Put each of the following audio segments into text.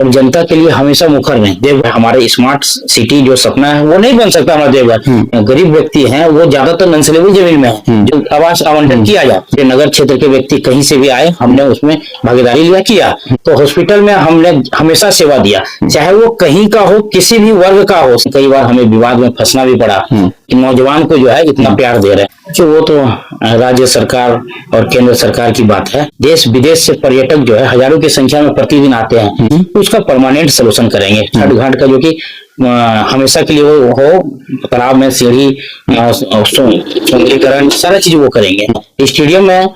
और जनता के लिए हमेशा मुखर रहे। देवघर हमारे स्मार्ट सिटी जो सपना है वो नहीं बन सकता हमारा देवघर। गरीब व्यक्ति हैं वो ज्यादातर नक्सलेबल जमीन में है, जो आवास आवंटन किया जाए। नगर क्षेत्र के व्यक्ति कहीं से भी आए, हमने उसमें भागीदारी लिया किया। तो हॉस्पिटल में हमने हमेशा सेवा दिया, चाहे वो कहीं का हो, किसी भी वर्ग का हो। कई बार हमें विवाद में फंसना भी पड़ा कि नौजवान को जो है इतना प्यार दे रहे हैं। जो वो तो राज्य सरकार और केंद्र सरकार की बात है। देश विदेश से पर्यटक जो है हजारों की संख्या में प्रतिदिन आते हैं, तो उसका परमानेंट सोल्यूशन करेंगे। छठ घाट का जो कि हमेशा के लिए वो हो, तालाब में सीढ़ी, सौंदर्यीकरण, सारा चीज वो करेंगे। स्टेडियम में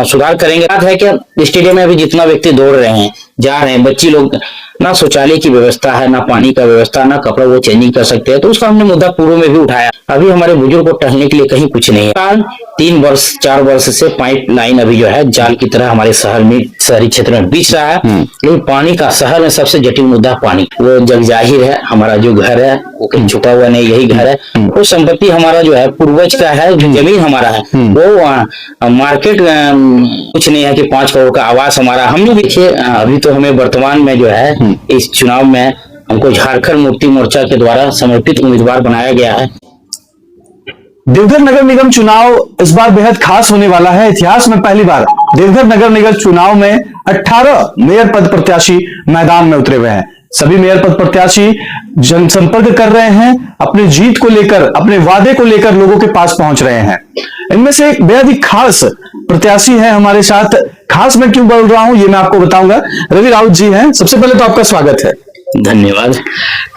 सुधार करेंगे। बात है कि स्टेडियम में अभी जितना व्यक्ति दौड़ रहे हैं, जा रहे हैं, बच्ची लोग, ना शौचालय की व्यवस्था है, ना पानी का व्यवस्था, ना कपड़ा वो चेंजिंग कर सकते हैं। तो उसका हमने मुद्दा पूर्व में भी उठाया। अभी हमारे बुजुर्ग को टहलने के लिए कहीं कुछ नहीं है। 3 वर्ष 4 वर्ष से पाइप लाइन अभी जो है जाल की तरह हमारे शहर में, शहरी क्षेत्र में बिछ रहा है। लेकिन पानी का शहर में सबसे जटिल मुद्दा पानी, वो जग जाहिर है। हमारा जो घर है वो कहीं छुपा हुआ नहीं, यही घर है। वो संपत्ति हमारा जो है पूर्वज का है, जो जमीन हमारा है वो मार्केट कुछ नहीं है कि 5 करोड़ का आवास हमारा। हमने देखिए अभी तो हमें वर्तमान में जो है इस चुनाव में हमको झारखंड मुक्ति मोर्चा के द्वारा समर्पित उम्मीदवार बनाया गया है। देवघर नगर निगम चुनाव इस बार बेहद खास होने वाला है। इतिहास में पहली बार देवघर नगर निगम चुनाव में 18 मेयर पद प्रत्याशी मैदान में उतरे हुए हैं। सभी मेयर पद प्रत्याशी जनसंपर्क कर रहे हैं, अपनी जीत को लेकर, अपने वादे को लेकर लोगों के पास पहुंच रहे हैं। इनमें से एक बेहद ही खास प्रत्याशी है हमारे साथ। खास मैं क्यों बोल रहा हूं ये मैं आपको बताऊंगा। रवि राउत जी हैं, सबसे पहले तो आपका स्वागत है। धन्यवाद।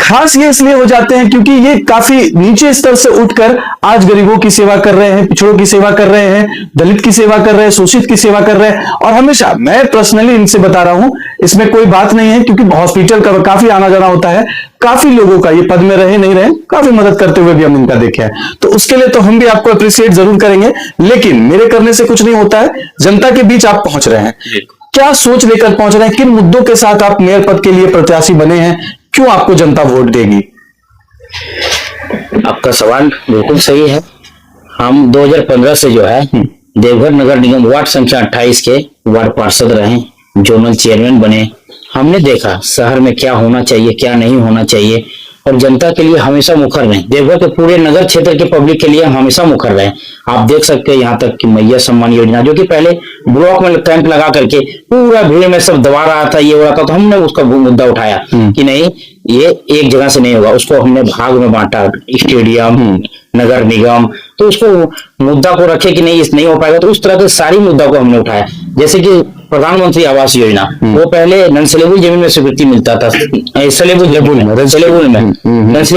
खास ये इसलिए हो जाते हैं क्योंकि ये काफी नीचे स्तर से उठकर आज गरीबों की सेवा कर रहे हैं, पिछड़ों की सेवा कर रहे हैं, दलित की सेवा कर रहे हैं, शोषित की सेवा कर रहे हैं। और हमेशा मैं पर्सनली इनसे बता रहा हूं, इसमें कोई बात नहीं है क्योंकि हॉस्पिटल का काफी आना जाना होता है। काफी लोगों का, ये पद में रहे नहीं रहे, काफी मदद करते हुए भी हम इनका देखे हैं। तो उसके लिए तो हम भी आपको अप्रिशिएट जरूर करेंगे। लेकिन मेरे करने से कुछ नहीं होता है, जनता के बीच आप पहुंच रहे हैं। क्या सोच लेकर पहुंच रहे हैं, किन मुद्दों के साथ आप मेयर पद के लिए प्रत्याशी बने हैं, क्यों आपको जनता वोट देगी? आपका सवाल बिल्कुल सही है। हम 2015 से जो है देवघर नगर निगम वार्ड संख्या 28 के वार्ड पार्षद रहे, जोनल चेयरमैन बने। हमने देखा शहर में क्या होना चाहिए, क्या नहीं होना चाहिए, और जनता के लिए हमेशा मुखर रहे। देवघर के पूरे नगर क्षेत्र के पब्लिक के लिए हम हमेशा मुखर रहे। आप देख सकते हैं यहाँ तक कि मैया सम्मान योजना, जो कि पहले ब्लॉक में कैंप लगा करके पूरा भीड़ में सब दबा रहा था, ये हो रहा था, तो हमने उसका मुद्दा उठाया कि नहीं, ये एक जगह से नहीं होगा। उसको हमने भाग में बांटा, स्टेडियम, नगर निगम, तो उसको मुद्दा को रखे कि नहीं इस नहीं हो पाएगा। तो उस तरह के सारी मुद्दा को हमने उठाया। जैसे कि प्रधानमंत्री आवास योजना, वो पहले नक्सलेबल जमीन में स्वीकृति मिलता था, नक्सलेबल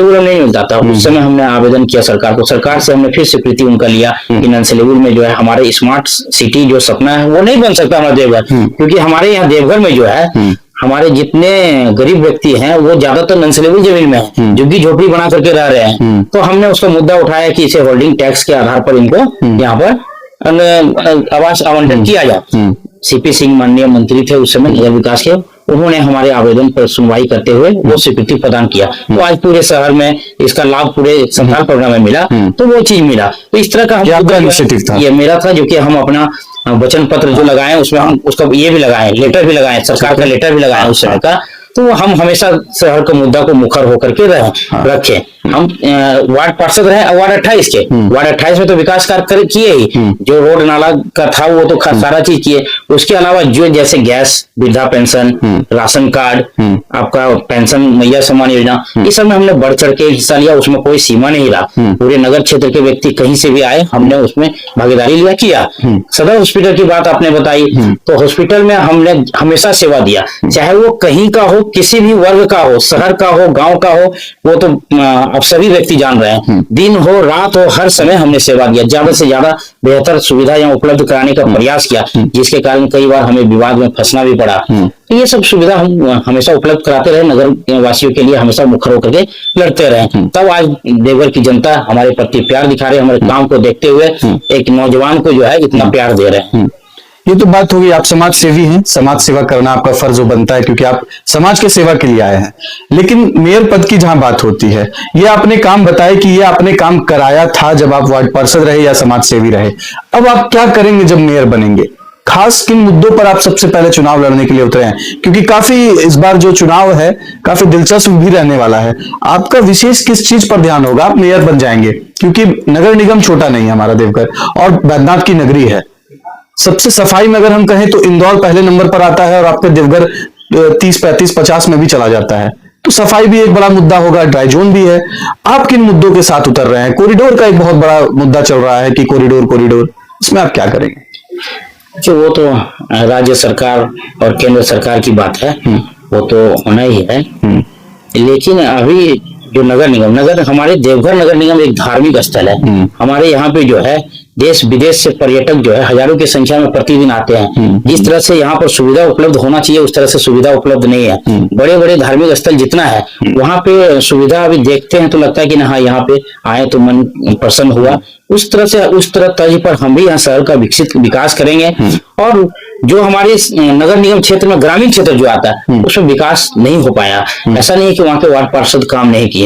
में नहीं मिलता था। उस समय हमने आवेदन किया सरकार को, सरकार से हमने फिर स्वीकृति उनका लिया कि नक्सलेबल में जो है हमारे स्मार्ट सिटी जो सपना है वो नहीं बन सकता हमारा देवघर। क्योंकि हमारे यहाँ देवघर में जो है हमारे जितने गरीब व्यक्ति हैं वो ज्यादातर नक्सलेबल जमीन में है, झुग्गी झोपड़ी बना करके रह रहे हैं। तो हमने उसका मुद्दा उठाया कि इसे होल्डिंग टैक्स के आधार पर इनको यहाँ पर आवास आवंटन किया जाए। सीपी सिंह माननीय मंत्री थे उस समय नगर विकास के, उन्होंने हमारे आवेदन पर सुनवाई करते हुए वो स्वीकृति प्रदान किया। तो आज पूरे शहर में इसका लाभ पूरे सरकार प्रोग्राम में मिला, तो वो चीज मिला। तो इस तरह का ये मेरा था, जो कि हम अपना वचन पत्र जो लगाए उसमें हम उसका ये भी लगाए, लेटर भी लगाए, सरकार का लेटर भी लगाए उस समय का। तो हम हमेशा शहर के मुद्दा को मुखर होकर के रखे। हम वार्ड पार्षद रहे वार्ड 28 के। वार्ड 28 में तो विकास कार्य किए ही, जो रोड नाला का था वो तो सारा चीज किए। उसके अलावा जो जैसे गैस, वृद्धा पेंशन, राशन कार्ड, आपका पेंशन, मैया सम्मान योजना, इस सब में हमने बढ़ चढ़ के हिस्सा लिया। उसमें कोई सीमा नहीं रहा। पूरे नगर क्षेत्र के व्यक्ति कहीं से भी आए, हमने उसमें भागीदारी लिया किया। सदर हॉस्पिटल की बात आपने बताई, तो हॉस्पिटल में हमने हमेशा सेवा दिया, चाहे वो कहीं का हो, किसी भी वर्ग का हो, शहर का हो, गांव का हो, वो तो अब सभी व्यक्ति जान रहे हैं। दिन हो रात हो, हर समय हमने सेवा दिया, ज्यादा से ज्यादा बेहतर सुविधा यहाँ उपलब्ध कराने का प्रयास किया, जिसके कारण कई बार हमें विवाद में फंसना भी पड़ा। तो ये सब सुविधा हम हमेशा उपलब्ध कराते रहे, नगर वासियों के लिए हमेशा मुखर होकर के लड़ते रहे। तब आज देवघर की जनता हमारे प्रति प्यार दिखा रहे, हमारे काम को देखते हुए एक नौजवान को जो है इतना प्यार दे रहे हैं। ये तो बात होगी, आप समाज सेवी हैं, समाज सेवा करना आपका फर्ज बनता है क्योंकि आप समाज के सेवा के लिए आए हैं। लेकिन मेयर पद की जहां बात होती है, ये आपने काम बताया कि ये आपने काम कराया था जब आप वार्ड पार्षद रहे या समाज सेवी रहे। अब आप क्या करेंगे जब मेयर बनेंगे? खास किन मुद्दों पर आप सबसे पहले चुनाव लड़ने के लिए उतरे हैं? क्योंकि काफी इस बार जो चुनाव है काफी दिलचस्प भी रहने वाला है। आपका विशेष किस चीज पर ध्यान होगा? आप मेयर बन जाएंगे, क्योंकि नगर निगम छोटा नहीं है हमारा देवघर, और बैद्यनाथ की नगरी है। सबसे सफाई में अगर हम कहें तो इंदौर पहले नंबर पर आता है, और आपका देवघर 30, 35, 50 में भी चला जाता है। तो सफाई भी एक बड़ा मुद्दा होगा, ड्राई जोन भी है। आप किन मुद्दों के साथ उतर रहे हैं? कॉरिडोर का एक बहुत बड़ा मुद्दा चल रहा है कि कॉरिडोर, इसमें आप क्या करेंगे? जो वो तो राज्य सरकार और केंद्र सरकार की बात है, वो तो होना ही है। लेकिन अभी जो नगर हमारे देवघर नगर निगम एक धार्मिक स्थल है। हमारे यहाँ पे जो है देश विदेश से पर्यटक जो है हजारों की संख्या में प्रतिदिन आते हैं। जिस तरह से यहाँ पर सुविधा उपलब्ध होना चाहिए उस तरह से सुविधा उपलब्ध नहीं है। बड़े बड़े धार्मिक स्थल जितना है वहाँ पे सुविधा अभी देखते हैं तो लगता है कि हाँ यहाँ पे आए तो मन प्रसन्न हुआ। उस तरह तर्ज पर हम भी यहाँ शहर का विकास करेंगे। और जो हमारे नगर निगम क्षेत्र में ग्रामीण क्षेत्र जो आता है उसमें विकास नहीं हो पाया। ऐसा नहीं है कि वहाँ के वार्ड पार्षद काम नहीं किए,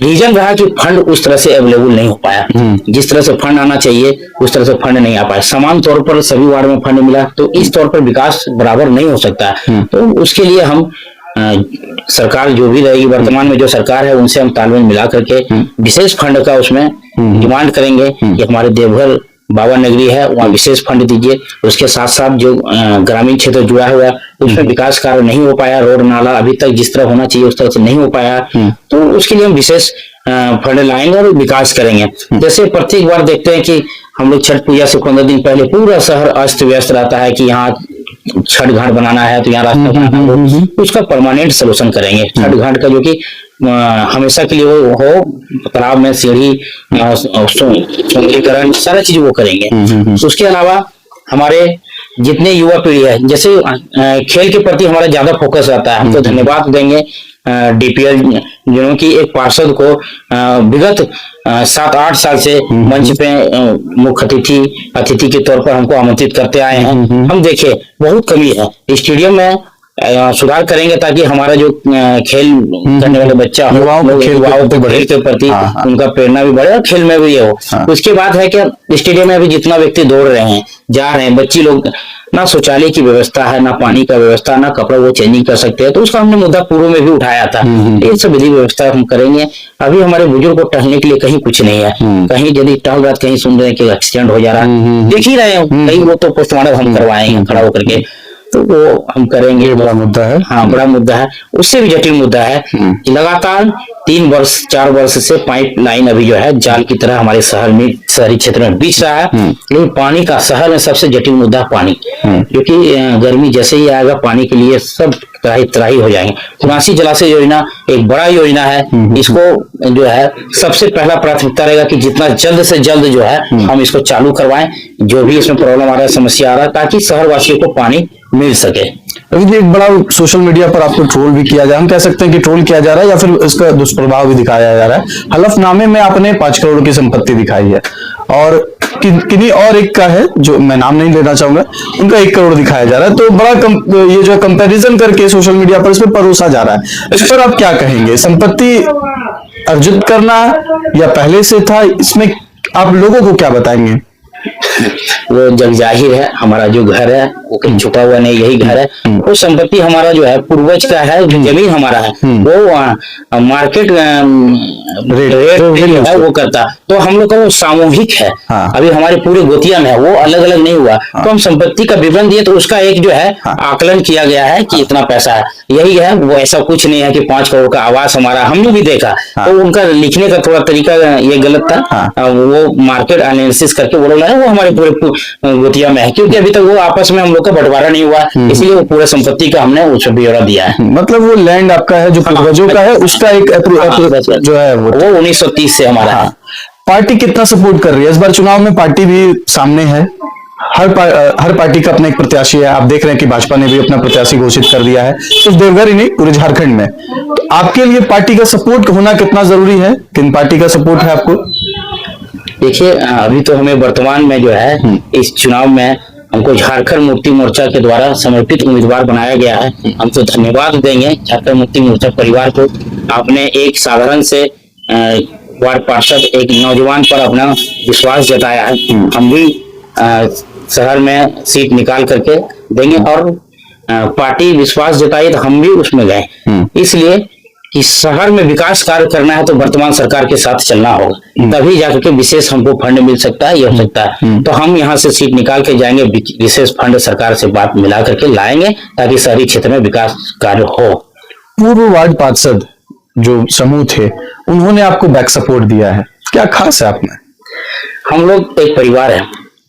रीजन रहा कि फंड उस तरह से अवेलेबल नहीं हो पाया। जिस तरह से फंड आना चाहिए उस तरह से फंड नहीं आ पाया। समान तौर पर सभी वार्ड में फंड मिला तो इस तौर पर विकास बराबर नहीं हो सकता। तो उसके लिए हम सरकार जो भी रहेगी वर्तमान में जो सरकार है उनसे हम तालमेल मिला करके विशेष फंड का उसमें डिमांड करेंगे कि हमारे देवघर बाबा नगरी है वहाँ विशेष फंड दीजिए। उसके साथ साथ जो ग्रामीण क्षेत्र जुड़ा हुआ है उसमें विकास कार्य नहीं हो पाया, रोड नाला अभी तक जिस तरह होना चाहिए उस तरह से नहीं हो पाया, तो उसके लिए हम विशेष फंड लाएंगे और विकास करेंगे। जैसे प्रत्येक बार देखते हैं कि हम लोग छठ पूजा से 15 दिन पहले पूरा शहर अस्त व्यस्त रहता है कि यहाँ छठ घाट बनाना है तो यहाँ रास्ता बनाना है, उसका परमानेंट सोल्यूशन करेंगे। छठ घाट का जो कि हमेशा के लिए वो हो, तालाब में सीढ़ी सौंदर्यीकरण सारा चीज वो करेंगे। उसके अलावा हमारे जितने युवा पीढ़ी है जैसे खेल के प्रति हमारा ज्यादा फोकस रहता है। हम तो धन्यवाद देंगे डीपीएल जिन्होंने की एक पार्षद को विगत 7-8 साल से मंच पे मुख्य अतिथि के तौर पर हमको आमंत्रित करते आए हैं। हम देखे बहुत कमी है स्टेडियम में, सुधार करेंगे ताकि हमारा जो खेल करने वाले बच्चा युवाओं खेल के प्रति उनका प्रेरणा भी बढ़े और खेल में भी ये हो। उसके बाद है कि स्टेडियम में अभी जितना व्यक्ति दौड़ रहे हैं जा रहे हैं बच्ची लोग, ना शौचालय की व्यवस्था है, ना पानी का व्यवस्था, ना कपड़ा वो चेंजिंग कर सकते हैं। तो उसका हमने मुद्दा पूर्व में भी उठाया था। ये सब विधि व्यवस्था हम करेंगे। अभी हमारे बुजुर्ग को टहलने के लिए कहीं कुछ नहीं है। कहीं यदि टहल रहा कहीं सुन रहे हैं कि एक्सीडेंट हो जा रहा है, देख ही रहे हो, कहीं वो तो पोस्टमार्टम हम करवाएंगे खड़ा होकर के, तो वो हम करेंगे। बड़ा मुद्दा है। हाँ बड़ा मुद्दा है। उससे भी जटिल मुद्दा है कि लगातार 3-4 वर्ष से पाइप लाइन अभी जो है जाल की तरह हमारे शहरी क्षेत्र में बिछ रहा है। लेकिन पानी का शहर में सबसे जटिल मुद्दा पानी, क्योंकि गर्मी जैसे ही आएगा पानी के लिए सब त्राही हो जाएंगे। खुनासी जलाशय योजना एक बड़ा योजना है। इसको जो है सबसे पहला प्राथमिकता रहेगा कि जितना जल्द से जल्द जो है हम इसको चालू करवाएं, जो भी इसमें प्रॉब्लम आ रहा है समस्या आ रहा है, ताकि शहर वासियों को पानी मिल सके। अभी एक बड़ा सोशल मीडिया पर आपको ट्रोल भी किया जा, हम कह सकते हैं कि ट्रोल किया जा रहा है या फिर इसका दुष्प्रभाव भी दिखाया जा रहा है। हलफनामे में आपने 5 करोड़ की संपत्ति दिखाई है और किन्हीं और एक का है जो मैं नाम नहीं लेना चाहूंगा, उनका 1 करोड़ दिखाया जा रहा है। तो बड़ा ये जो कंपैरिजन करके सोशल मीडिया पर इसमें परोसा जा रहा है। इस पर आप क्या कहेंगे? संपत्ति अर्जित करना या पहले से था, इसमें आप लोगों को क्या बताएंगे? वो जग जाहिर है, हमारा जो घर है वो कहीं छुपा हुआ नहीं, यही घर है। वो संपत्ति हमारा जो है पूर्वज का है, जमीन हमारा है, वो मार्केट रेट है वो करता। तो हम लोग का वो सामूहिक है। अभी हमारे पूरे गोतिया में है, वो अलग अलग नहीं हुआ। तो हम संपत्ति का विवरण दिए तो उसका एक जो है आकलन किया गया है कि इतना पैसा है, यही है। वो ऐसा कुछ नहीं है कि 5 करोड़ का आवास हमारा, हमने भी देखा। तो उनका लिखने का थोड़ा तरीका ये गलत था। वो मार्केट एनालिसिस करके वो लोग वो हमारे पूरे गोतिया में है, क्योंकि अभी तक वो आपस में हम लोग का बंटवारा नहीं हुआ, इसलिए वो पूरे संपत्ति का हमने उसमें ब्यौरा दिया है। मतलब वो लैंड आपका है जो पूर्वजों का है, उसका एक जो है वो 1930 से हमारा है। पार्टी कितना सपोर्ट कर रही है? इस बार चुनाव में पार्टी भी सामने है, हर पार्टी का अपना एक प्रत्याशी है। आप देख रहे हैं कि भाजपा ने भी अपना प्रत्याशी घोषित कर दिया है, सिर्फ देवघर ही नहीं पूरे झारखंड में। तो आपके लिए पार्टी का सपोर्ट होना कितना जरूरी है? किन पार्टी का सपोर्ट है आपको? देखिए अभी तो हमें वर्तमान में जो है इस चुनाव में हमको झारखंड मुक्ति मोर्चा के द्वारा समर्पित उम्मीदवार बनाया गया है। हम तो धन्यवाद देंगे झारखंड मुक्ति मोर्चा परिवार को। आपने एक साधारण से वार्ड पार्षद, एक नौजवान पर अपना विश्वास जताया है। हम भी शहर में सीट निकाल करके देंगे। और पार्टी विश्वास जताई तो हम भी उसमें गए, इसलिए कि शहर में विकास कार्य करना है तो वर्तमान सरकार के साथ चलना होगा, तभी जाकर के विशेष हमको फंड मिल सकता है, ये हो सकता है। तो हम यहाँ से सीट निकाल के जाएंगे, विशेष फंड सरकार से बात मिला करके लाएंगे ताकि शहरी क्षेत्र में विकास कार्य हो। पूर्व वार्ड पार्षद जो समूह थे उन्होंने आपको बैक सपोर्ट दिया है, क्या खास है आप में? हम लोग एक परिवार है।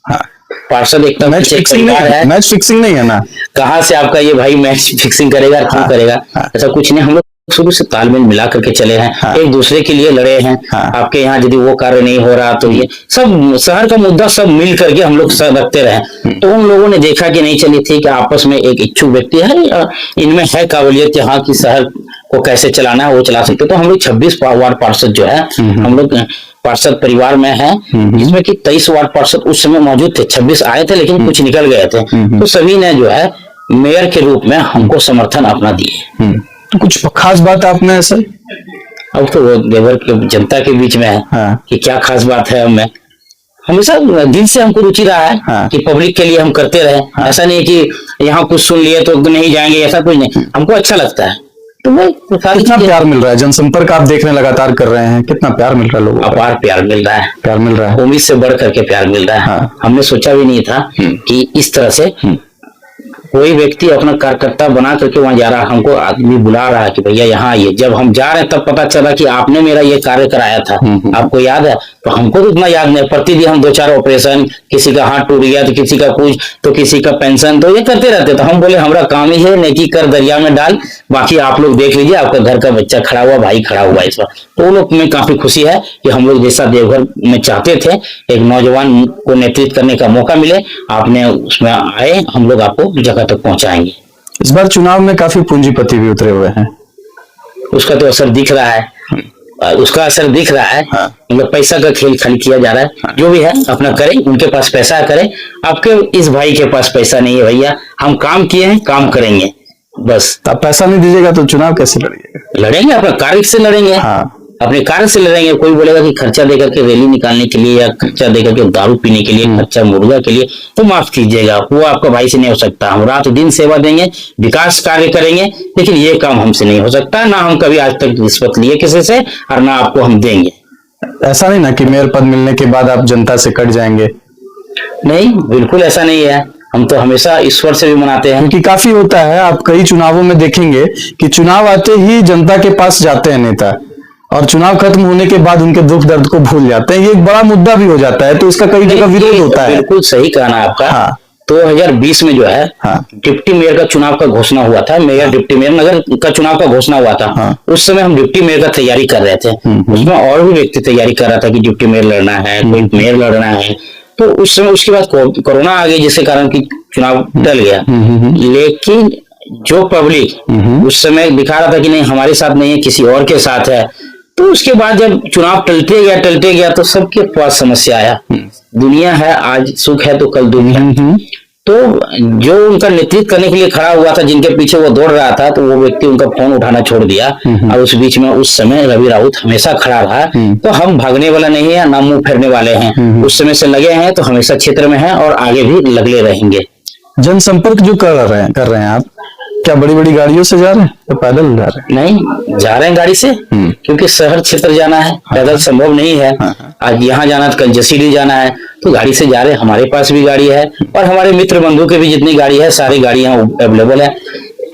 हाँ। पार्षद एक मैच फिक्सिंग है, मैच फिक्सिंग नहीं है ना? कहाँ से आपका ये भाई मैच फिक्सिंग करेगा, क्यों करेगा? ऐसा कुछ नहीं, हम लोग शुरू से तालमेल मिला करके चले हैं, एक दूसरे के लिए लड़े हैं। आपके यहाँ यदि वो कार्य नहीं हो रहा तो ये सब शहर का मुद्दा सब मिल करके हम लोग रखते रहे। तो उन लोगों ने देखा कि नहीं चली थी कि आपस में एक इच्छुक व्यक्ति है, इनमें है काबिलियत यहाँ की शहर को कैसे चलाना है वो चला सकते। तो हम लोग 26 वार्ड पार्षद जो है हम लोग पार्षद परिवार में है, जिसमें कि 23 वार्ड पार्षद उस समय मौजूद थे। 26 आए थे लेकिन कुछ निकल गए थे, तो सभी ने जो है मेयर के रूप में हमको समर्थन अपना दिए। तो कुछ खास बात आप में ऐसा? अब तो वो देवघर के जनता के बीच में है कि क्या खास बात है। हमें हमेशा दिल से हमको रुचि रहा है कि पब्लिक के लिए हम करते रहे। ऐसा नहीं कि यहाँ कुछ सुन लिए तो नहीं जाएंगे, ऐसा कुछ नहीं, हमको अच्छा लगता है। तो वो कितना प्यार मिल रहा है, जनसंपर्क आप देखने लगातार कर रहे हैं, कितना प्यार मिल रहा है लोगों को? अपार प्यार मिल रहा है, प्यार मिल रहा है, उम्मीद से बढ़ करके प्यार मिल रहा है। हमने सोचा भी नहीं था कि इस तरह से कोई व्यक्ति अपना कार्यकर्ता बना करके वहां जा रहा, हमको आदमी बुला रहा है कि भैया यहाँ आइए। जब हम जा रहे हैं तब पता चला कि आपने मेरा ये कार्य कराया था, आपको याद है? तो हमको तो इतना याद नहीं, प्रतिदिन हम 2-4 ऑपरेशन, किसी का हाथ टूट गया तो किसी का कुछ, तो किसी का पेंशन, तो ये करते रहते। तो हम बोले हमारा काम ही है नेकी कर दरिया में डाल, बाकी आप लोग देख लीजिए, आपका घर का बच्चा खड़ा हुआ, भाई खड़ा हुआ इस वक्त। तो उन लोग में काफी खुशी है कि हम लोग जैसा देवघर में चाहते थे एक नौजवान को नेतृत्व करने का मौका मिले, आपने उसमें आए, हम लोग आपको जगह तक पहुंचाएंगे। इस बार चुनाव में काफी पूंजीपति भी उतरे हुए हैं, उसका तो असर दिख रहा है, उसका असर दिख रहा है। मतलब पैसा का खेल खाली किया जा रहा है। जो भी है अपना करें, उनके पास पैसा करे, आपके इस भाई के पास पैसा नहीं है भैया, हम काम किए हैं, काम करेंगे बस। आप पैसा नहीं दीजिएगा तो चुनाव कैसे लड़िएगा? लड़ेंगे अपने कार्य से लड़ेंगे, अपने कार्य से लड़ेंगे। कोई बोलेगा कि खर्चा देकर के रैली निकालने के लिए या खर्चा देकर के दारू पीने के लिए, खर्चा मुर्गा के लिए, तो माफ कीजिएगा, वो आपका भाई से नहीं हो सकता। हम रात दिन सेवा देंगे, विकास कार्य करेंगे, लेकिन ये काम हमसे नहीं हो सकता। ना हम कभी आज तक रिश्वत लिए किसी से, और ना आपको हम देंगे। ऐसा नहीं ना कि मेयर पद मिलने के बाद आप जनता से कट जाएंगे? नहीं, बिल्कुल ऐसा नहीं है। हम तो हमेशा ईश्वर से भी मनाते हैं, क्योंकि काफी होता है, आप कई चुनावों में देखेंगे कि चुनाव आते ही जनता के पास जाते हैं नेता, और चुनाव खत्म होने के बाद उनके दुख दर्द को भूल जाते हैं। ये एक बड़ा मुद्दा भी हो जाता है, तो इसका कई जगह विरोध होता है। बिल्कुल सही कहना है आपका। 2020 में जो है डिप्टी मेयर का चुनाव का घोषणा हुआ था, मेयर डिप्टी मेयर नगर का चुनाव का घोषणा हुआ था। उस समय हम डिप्टी मेयर का तैयारी कर रहे थे, उसमें और भी व्यक्ति तैयारी कर रहा था कि डिप्टी मेयर लड़ना है, कोई मेयर लड़ना है। तो उस समय उसके बाद कोरोना आ गई, जिसके कारण की चुनाव टल गया। लेकिन जो पब्लिक उस समय दिखा रहा था कि नहीं हमारे साथ नहीं है, किसी और के साथ है, तो उसके बाद जब चुनाव टलते गया तो सबके पास समस्या आया। दुनिया है, आज सुख है तो कल दुख है। तो जो उनका नेतृत्व करने के लिए खड़ा हुआ था, जिनके पीछे वो दौड़ रहा था, तो वो व्यक्ति उनका फोन उठाना छोड़ दिया। और उस बीच में उस समय रवि राउत हमेशा खड़ा रहा। तो हम भागने वाला नहीं है, ना मुंह फेरने वाले हैं, उस समय से लगे हैं तो हमेशा क्षेत्र में हैं और आगे भी लगे रहेंगे। जनसंपर्क जो कर रहे हैं आप, क्या बड़ी बड़ी गाड़ियों से जा रहे हैं या पैदल जा रहे हैं? नहीं, जा रहे हैं गाड़ी से, क्योंकि शहर क्षेत्र जाना है, पैदल संभव नहीं है। आज यहाँ जाना तो कल जसीडीह जाना है, तो गाड़ी से जा रहे हैं। हमारे पास भी गाड़ी है और हमारे मित्र बंधु के भी जितनी गाड़ी है, सारी गाड़ियां अवेलेबल है।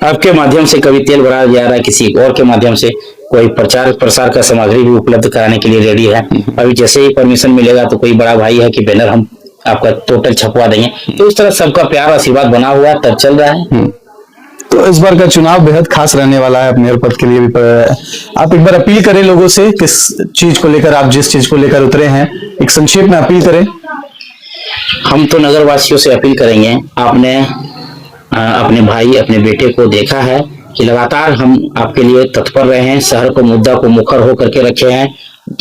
आपके माध्यम से कभी तेल भरा जा रहा है, किसी और के माध्यम से कोई प्रचार प्रसार का सामग्री भी उपलब्ध कराने के लिए रेडी है। अभी जैसे ही परमिशन मिलेगा तो कोई बड़ा भाई है कि बैनर हम आपका टोटल छपवा देंगे। तो इस तरह सबका प्यार आशीर्वाद बना हुआ है, तब चल रहा है। तो इस बार का चुनाव बेहद खास रहने वाला है, मेयर पद के लिए भी। आप एक बार अपील करें लोगों से, किस चीज को लेकर, आप जिस चीज को लेकर उतरे हैं, एक संक्षेप में अपील करें। हम तो नगर वासियों से अपील करेंगे, आपने अपने भाई अपने बेटे को देखा है कि लगातार हम आपके लिए तत्पर रहे हैं, शहर को मुद्दा को मुखर होकर के रखे हैं।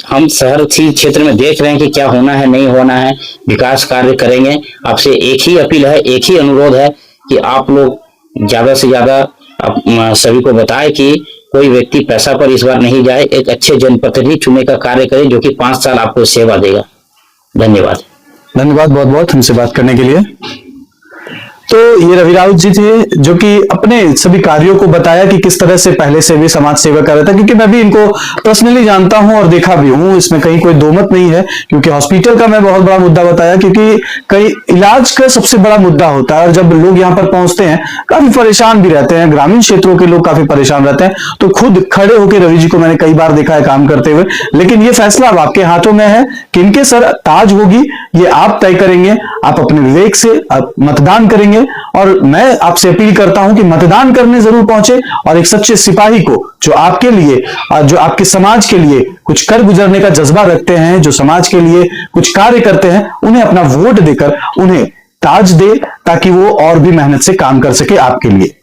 हम शहर क्षेत्र में देख रहे हैं कि क्या होना है नहीं होना है, विकास कार्य करेंगे। आपसे एक ही अपील है, एक ही अनुरोध है कि आप लोग ज्यादा से ज्यादा सभी को बताएं कि कोई व्यक्ति पैसा पर इस बार नहीं जाए, एक अच्छे जनप्रतिनिधि चुनने का कार्य करे जो कि 5 साल आपको सेवा देगा। धन्यवाद। धन्यवाद बहुत बहुत हमसे बात करने के लिए। तो ये रवि राउत जी थे जो कि अपने सभी कार्यों को बताया कि किस तरह से पहले से भी समाज सेवा कर रहा था, क्योंकि मैं भी इनको पर्सनली जानता हूं और देखा भी हूं, इसमें कहीं कोई दो मत नहीं है। क्योंकि हॉस्पिटल का मैं बहुत बड़ा मुद्दा बताया, क्योंकि कई इलाज का सबसे बड़ा मुद्दा होता है और जब लोग यहाँ पर पहुंचते हैं काफी परेशान भी रहते हैं, ग्रामीण क्षेत्रों के लोग काफी परेशान रहते हैं। तो खुद खड़े होकर रवि जी को मैंने कई बार देखा है काम करते हुए, लेकिन ये फैसला अब आपके हाथों में है, किनके सर ताज होगी ये आप तय करेंगे। आप अपने विवेक से आप मतदान करेंगे और मैं आपसे अपील करता हूं कि मतदान करने जरूर पहुंचे और एक सच्चे सिपाही को जो आपके लिए, जो आपके समाज के लिए कुछ कर गुजरने का जज्बा रखते हैं, जो समाज के लिए कुछ कार्य करते हैं, उन्हें अपना वोट देकर उन्हें ताज दे ताकि वो और भी मेहनत से काम कर सके आपके लिए।